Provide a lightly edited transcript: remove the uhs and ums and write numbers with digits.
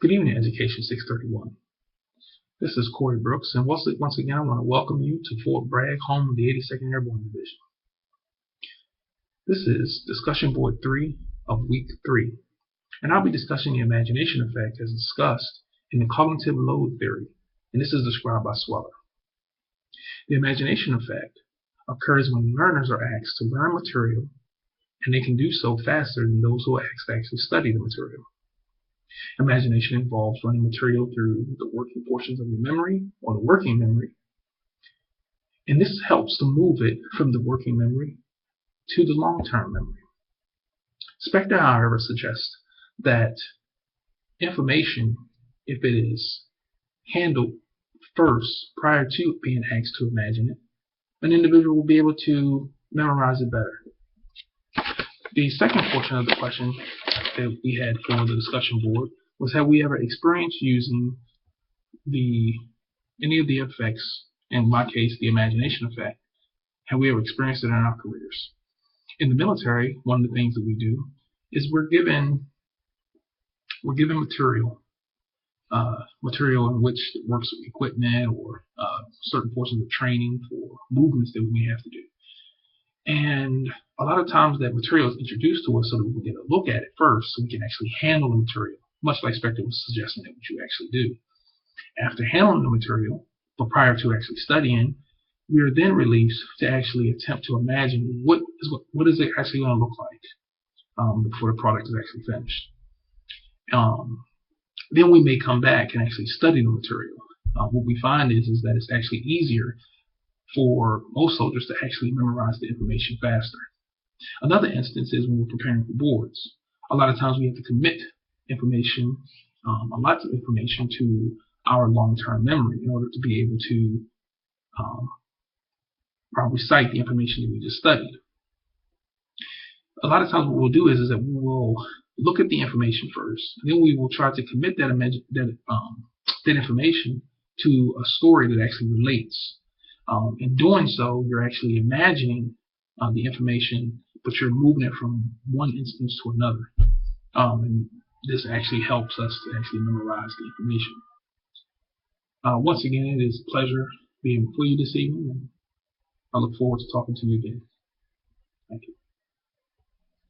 Good evening, Education 631. This is Corey Brooks, and once again, I want to welcome you to Fort Bragg, home of the 82nd Airborne Division. This is Discussion Board 3 of Week 3, and I'll be discussing the imagination effect as discussed in the cognitive load theory, and this is described by Sweller. The imagination effect occurs when learners are asked to learn material, and they can do so faster than those who are asked to actually study the material. Imagination involves running material through the working portions of your memory or the working memory, and this helps to move it from the working memory to the long-term memory. Spector, however, suggests that information, if it is handled first prior to being asked to imagine it, an individual will be able to memorize it better. The second portion of the question that we had for the discussion board was, have we ever experienced using any of the effects, in my case the imagination effect, have we ever experienced it in our careers? In the military, one of the things that we do is we're given material in which it works with equipment or certain portions of training for movements that we may have to do. And a lot of times that material is introduced to us so that we can get a look at it first, so we can actually handle the material, much like Spector was suggesting that what you actually do. After handling the material, but prior to actually studying, we are then released to actually attempt to imagine what is it actually going to look like before the product is actually finished. Then we may come back and actually study the material. What we find is that it's actually easier for most soldiers to actually memorize the information faster. Another instance is when we're preparing for boards. A lot of times we have to commit information, a lot of information, to our long-term memory in order to be able to recite the information that we just studied. A lot of times what we'll do is that we will look at the information first, and then we will try to commit that information to a story that actually relates. In doing so, you're actually imagining the information, but you're moving it from one instance to another. And this actually helps us to actually memorize the information. Once again, it is a pleasure being with you this evening, and I look forward to talking to you again. Thank you.